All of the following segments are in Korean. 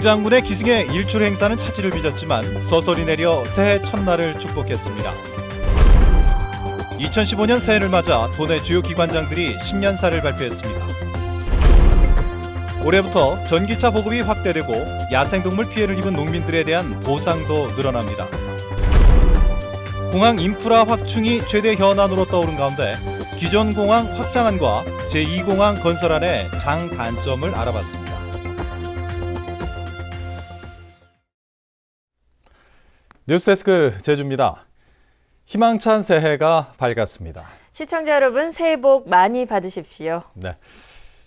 동장군의 기승의 일출 행사는 차질을 빚었지만 서설이 내려 새해 첫날을 축복했습니다. 2015년 새해를 맞아 도내 주요 기관장들이 신년사를 발표했습니다. 올해부터 전기차 보급이 확대되고 야생동물 피해를 입은 농민들에 대한 보상도 늘어납니다. 공항 인프라 확충이 최대 현안으로 떠오른 가운데 기존 공항 확장안과 제2공항 건설안의 장단점을 알아봤습니다. 뉴스데스크 제주입니다. 희망찬 새해가 밝았습니다. 시청자 여러분, 새해 복 많이 받으십시오. 네.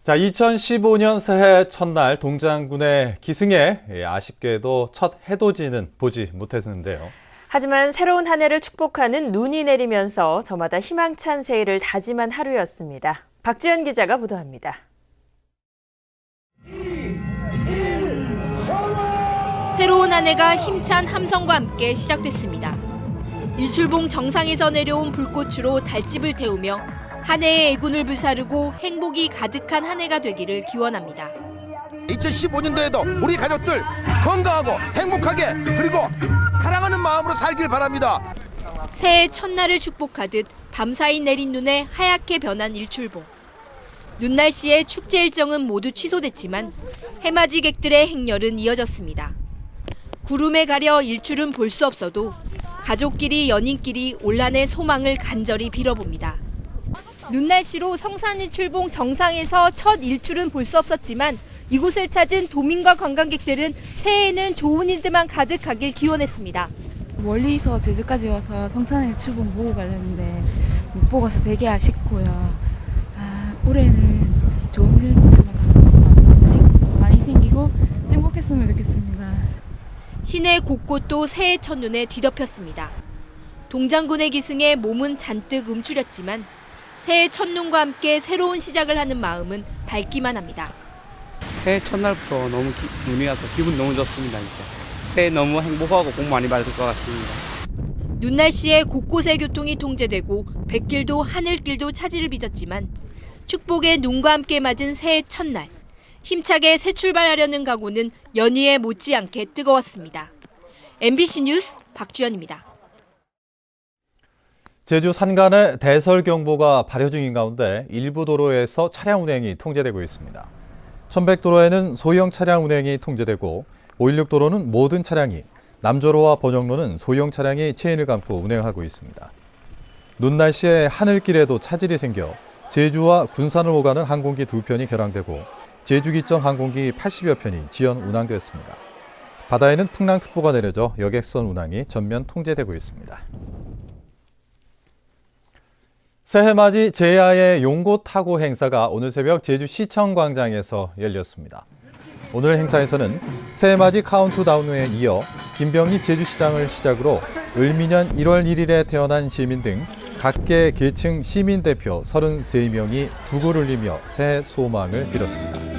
자, 2015년 새해 첫날 동장군의 기승에 아쉽게도 첫 해돋이는 보지 못했는데요. 하지만 새로운 한 해를 축복하는 눈이 내리면서 저마다 희망찬 새해를 다짐한 하루였습니다. 박주연 기자가 보도합니다. 새로운 한 해가 힘찬 함성과 함께 시작됐습니다. 일출봉 정상에서 내려온 불꽃으로 달집을 태우며 한 해의 애군을 불사르고 행복이 가득한 한 해가 되기를 기원합니다. 2015년도에도 우리 가족들 건강하고 행복하게 그리고 사랑하는 마음으로 살길 바랍니다. 새해 첫날을 축복하듯 밤사이 내린 눈에 하얗게 변한 일출봉. 눈 날씨에 축제 일정은 모두 취소됐지만 해맞이객들의 행렬은 이어졌습니다. 구름에 가려 일출은 볼 수 없어도 가족끼리 연인끼리 올 한해 소망을 간절히 빌어봅니다. 눈 날씨로 성산일출봉 정상에서 첫 일출은 볼 수 없었지만 이곳을 찾은 도민과 관광객들은 새해에는 좋은 일들만 가득하길 기원했습니다. 멀리서 제주까지 와서 성산일출봉 보고 가려는데 못 보고 가서 되게 아쉽고요. 올해는 좋은 일들만 많이 생기고 행복했으면 좋겠습니다. 시내 곳곳도 새해 첫눈에 뒤덮였습니다. 동장군의 기승에 몸은 잔뜩 움츠렸지만 새해 첫눈과 함께 새로운 시작을 하는 마음은 밝기만 합니다. 새해 첫날부터 너무 눈이 와서 기분 너무 좋습니다. 진짜. 새해 너무 행복하고 복 많이 받을 것 같습니다. 눈 날씨에 곳곳의 교통이 통제되고 백길도 하늘길도 차질을 빚었지만 축복의 눈과 함께 맞은 새해 첫날. 힘차게 새 출발하려는 각오는 연휴에 못지않게 뜨거웠습니다. MBC 뉴스 박주연입니다. 제주 산간에 대설경보가 발효 중인 가운데 일부 도로에서 차량 운행이 통제되고 있습니다. 천백도로에는 소형 차량 운행이 통제되고 516도로는 모든 차량이, 남조로와 번영로는 소형 차량이 체인을 감고 운행하고 있습니다. 눈 날씨에 하늘길에도 차질이 생겨 제주와 군산을 오가는 항공기 2편이 결항되고 제주 기점 항공기 80여 편이 지연 운항됐습니다. 바다에는 풍랑특보가 내려져 여객선 운항이 전면 통제되고 있습니다. 새해맞이 제야의 용고타고 행사가 오늘 새벽 제주시청광장에서 열렸습니다. 오늘 행사에서는 새해맞이 카운트다운에 이어 김병립 제주시장을 시작으로 을미년 1월 1일에 태어난 시민 등 각계 계층 시민대표 33명이 북을 울리며 새해 소망을 빌었습니다.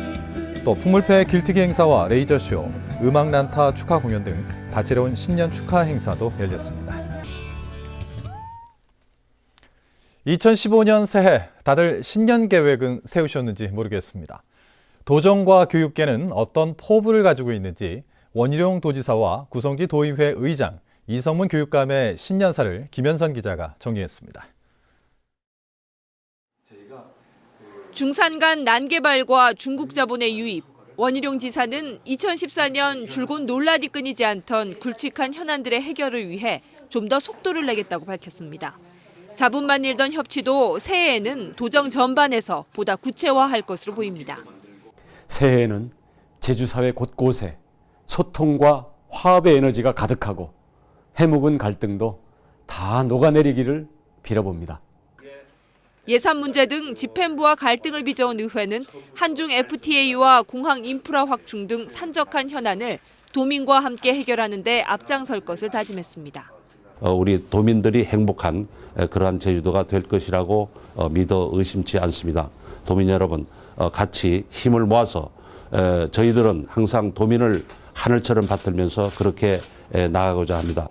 또 풍물패 길티기 행사와 레이저쇼, 음악난타 축하 공연 등 다채로운 신년 축하 행사도 열렸습니다. 2015년 새해 다들 신년 계획은 세우셨는지 모르겠습니다. 도정과 교육계는 어떤 포부를 가지고 있는지 원희룡 도지사와 구성지 도의회 의장 이성문 교육감의 신년사를 김현선 기자가 정리했습니다. 중산간 난개발과 중국 자본의 유입, 원희룡 지사는 2014년 줄곧 논란이 끊이지 않던 굵직한 현안들의 해결을 위해 좀 더 속도를 내겠다고 밝혔습니다. 자본만 일던 협치도 새해에는 도정 전반에서 보다 구체화할 것으로 보입니다. 새해에는 제주사회 곳곳에 소통과 화합의 에너지가 가득하고 해묵은 갈등도 다 녹아내리기를 빌어봅니다. 예산 문제 등 집행부와 갈등을 빚어온 의회는 한중 FTA와 공항 인프라 확충 등 산적한 현안을 도민과 함께 해결하는 데 앞장설 것을 다짐했습니다. 우리 도민들이 행복한 그러한 제주도가 될 것이라고 믿어 의심치 않습니다. 도민 여러분, 같이 힘을 모아서 저희들은 항상 도민을 하늘처럼 받들면서 그렇게 나아가고자 합니다.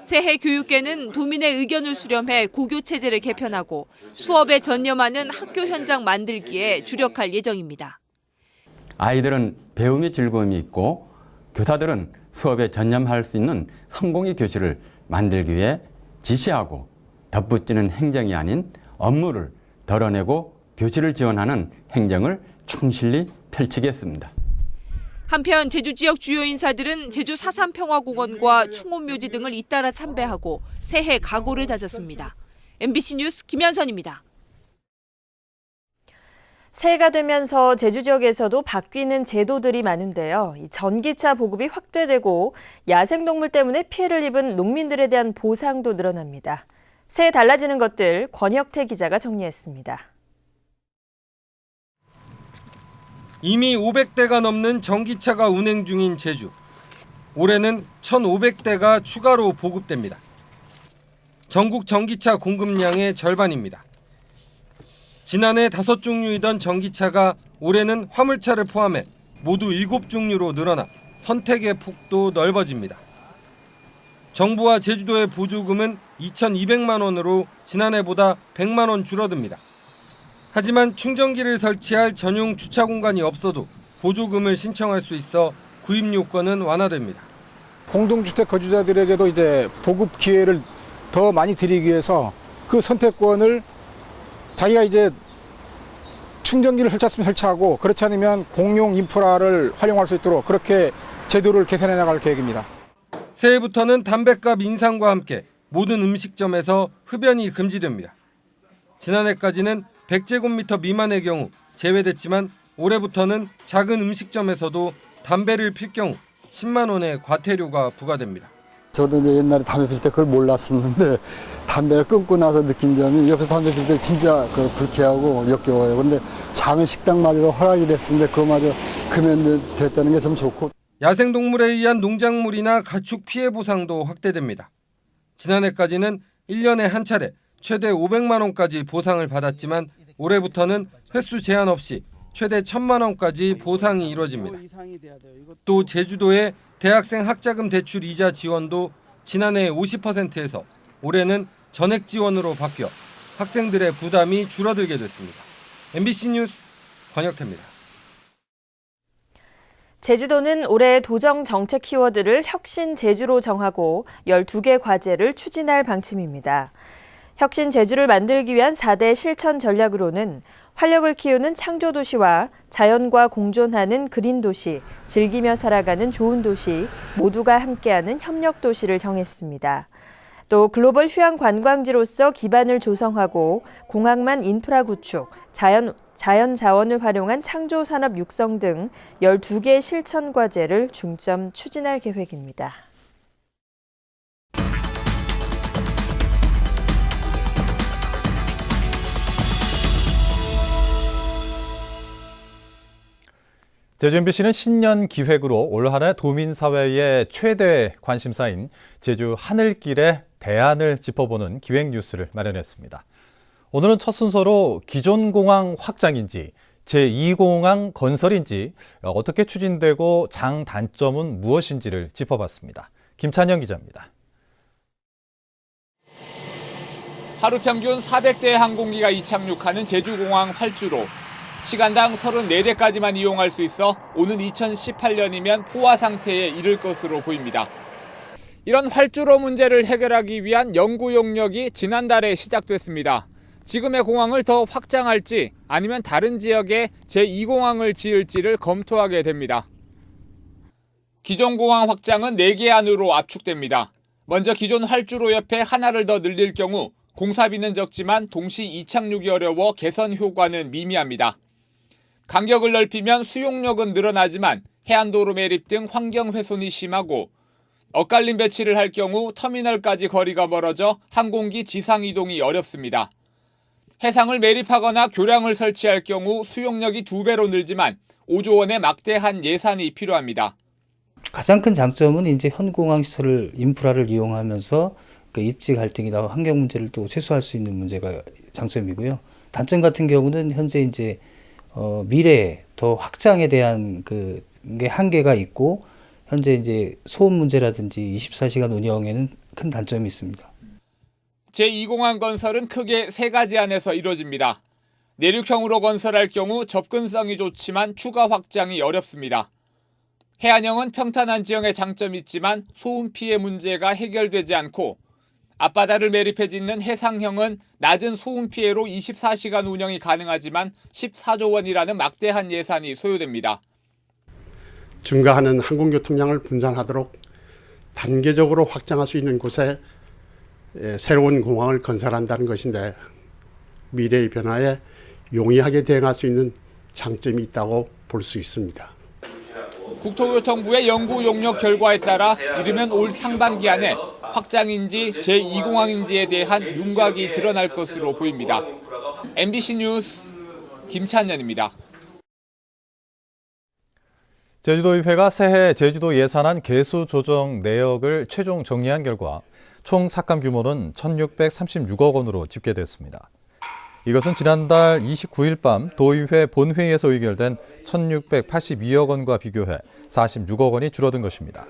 새해 교육계는 도민의 의견을 수렴해 고교 체제를 개편하고 수업에 전념하는 학교 현장 만들기에 주력할 예정입니다. 아이들은 배움의 즐거움이 있고 교사들은 수업에 전념할 수 있는 성공의 교실을 만들기 위해 지시하고 덧붙이는 행정이 아닌 업무를 덜어내고 교실을 지원하는 행정을 충실히 펼치겠습니다. 한편 제주 지역 주요 인사들은 제주 4.3 평화공원과 충혼묘지 등을 잇따라 참배하고 새해 각오를 다졌습니다. MBC 뉴스 김현선입니다. 새해가 되면서 제주 지역에서도 바뀌는 제도들이 많은데요. 이 전기차 보급이 확대되고 야생동물 때문에 피해를 입은 농민들에 대한 보상도 늘어납니다. 새해 달라지는 것들 권혁태 기자가 정리했습니다. 이미 500대가 넘는 전기차가 운행 중인 제주. 올해는 1,500대가 추가로 보급됩니다. 전국 전기차 공급량의 절반입니다. 지난해 5종류이던 전기차가 올해는 화물차를 포함해 모두 7종류로 늘어나 선택의 폭도 넓어집니다. 정부와 제주도의 보조금은 2,200만 원으로 지난해보다 100만 원 줄어듭니다. 하지만 충전기를 설치할 전용 주차 공간이 없어도 보조금을 신청할 수 있어 구입 요건은 완화됩니다. 공동주택 거주자들에게도 이제 보급 기회를 더 많이 드리기 위해서 그 선택권을 자기가 이제 충전기를 설치했으면 설치하고 그렇지 않으면 공용 인프라를 활용할 수 있도록 그렇게 제도를 개선해 나갈 계획입니다. 새해부터는 담뱃값 인상과 함께 모든 음식점에서 흡연이 금지됩니다. 지난해까지는 100제곱미터 미만의 경우 제외됐지만 올해부터는 작은 음식점에서도 담배를 필 경우 10만 원의 과태료가 부과됩니다. 저도 이제 옛날에 담배 필 때 그걸 몰랐었는데 담배를 끊고 나서 느낀 점이 옆에서 담배 필 때 진짜 불쾌하고 역겨워요. 근데 작은 식당마저 허락이 됐는데 그거마저 금연됐다는 게 좀 좋고. 야생동물에 의한 농작물이나 가축 피해 보상도 확대됩니다. 지난해까지는 1년에 한 차례 최대 500만 원까지 보상을 받았지만 올해부터는 횟수 제한 없이 최대 1,000만 원까지 보상이 이루어집니다. 또 제주도의 대학생 학자금 대출 이자 지원도 지난해 50%에서 올해는 전액 지원으로 바뀌어 학생들의 부담이 줄어들게 됐습니다. MBC 뉴스 권혁태입니다. 제주도는 올해 도정 정책 키워드를 혁신 제주로 정하고 12개 과제를 추진할 방침입니다. 혁신 제주를 만들기 위한 4대 실천 전략으로는 활력을 키우는 창조 도시와 자연과 공존하는 그린 도시, 즐기며 살아가는 좋은 도시, 모두가 함께하는 협력 도시를 정했습니다. 또 글로벌 휴양 관광지로서 기반을 조성하고 공항만 인프라 구축, 자연 자원을 활용한 창조 산업 육성 등 12개 실천 과제를 중점 추진할 계획입니다. 제주 MBC는 신년 기획으로 올 한 해 도민사회의 최대 관심사인 제주 하늘길의 대안을 짚어보는 기획 뉴스를 마련했습니다. 오늘은 첫 순서로 기존 공항 확장인지 제2공항 건설인지 어떻게 추진되고 장단점은 무엇인지를 짚어봤습니다. 김찬영 기자입니다. 하루 평균 400대의 항공기가 이착륙하는 제주공항 활주로. 시간당 34대까지만 이용할 수 있어 오는 2018년이면 포화 상태에 이를 것으로 보입니다. 이런 활주로 문제를 해결하기 위한 연구 용역이 지난달에 시작됐습니다. 지금의 공항을 더 확장할지 아니면 다른 지역에 제2공항을 지을지를 검토하게 됩니다. 기존 공항 확장은 4개 안으로 압축됩니다. 먼저 기존 활주로 옆에 하나를 더 늘릴 경우 공사비는 적지만 동시 이착륙이 어려워 개선 효과는 미미합니다. 간격을 넓히면 수용력은 늘어나지만 해안도로 매립 등 환경 훼손이 심하고 엇갈림 배치를 할 경우 터미널까지 거리가 멀어져 항공기 지상 이동이 어렵습니다. 해상을 매립하거나 교량을 설치할 경우 수용력이 2배로 늘지만 5조 원의 막대한 예산이 필요합니다. 가장 큰 장점은 이제 현 공항 시설을 인프라를 이용하면서 그 입지 갈등이나 환경 문제를 또 최소화할 수 있는 문제가 장점이고요. 단점 같은 경우는 현재 이제 미래에 더 확장에 대한 게 한계가 있고 현재 이제 소음 문제라든지 24시간 운영에는 큰 단점이 있습니다. 제2공항 건설은 크게 3가지 안에서 이루어집니다. 내륙형으로 건설할 경우 접근성이 좋지만 추가 확장이 어렵습니다. 해안형은 평탄한 지형에 장점이 있지만 소음 피해 문제가 해결되지 않고 앞바다를 매립해 짓는 해상형은 낮은 소음 피해로 24시간 운영이 가능하지만 14조 원이라는 막대한 예산이 소요됩니다. 증가하는 항공교통량을 분산하도록 단계적으로 확장할 수 있는 곳에 새로운 공항을 건설한다는 것인데 미래의 변화에 용이하게 대응할 수 있는 장점이 있다고 볼 수 있습니다. 국토교통부의 연구 용역 결과에 따라 이르면 올 상반기 안에 확장인지 제2공항인지에 대한 윤곽이 드러날 것으로 보입니다. MBC 뉴스 김찬년입니다. 제주도의회가 새해 제주도 예산안 개수 조정 내역을 최종 정리한 결과 총 삭감 규모는 1,636억 원으로 집계됐습니다. 이것은 지난달 29일 밤 도의회 본회의에서 의결된 1,682억 원과 비교해 46억 원이 줄어든 것입니다.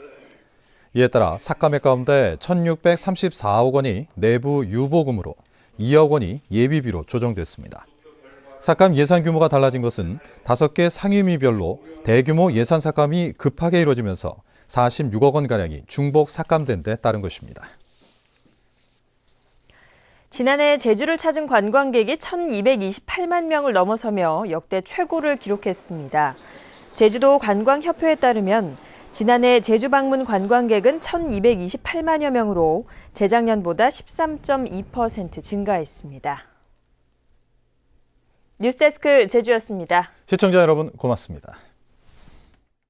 이에 따라 삭감액 가운데 1,634억 원이 내부 유보금으로 2억 원이 예비비로 조정됐습니다. 삭감 예산 규모가 달라진 것은 5개 상임위별로 대규모 예산 삭감이 급하게 이루어지면서 46억 원가량이 중복 삭감된 데 따른 것입니다. 지난해 제주를 찾은 관광객이 1,228만 명을 넘어서며 역대 최고를 기록했습니다. 제주도 관광협회에 따르면 지난해 제주 방문 관광객은 1,228만여 명으로 재작년보다 13.2% 증가했습니다. 뉴스데스크 제주였습니다. 시청자 여러분 고맙습니다.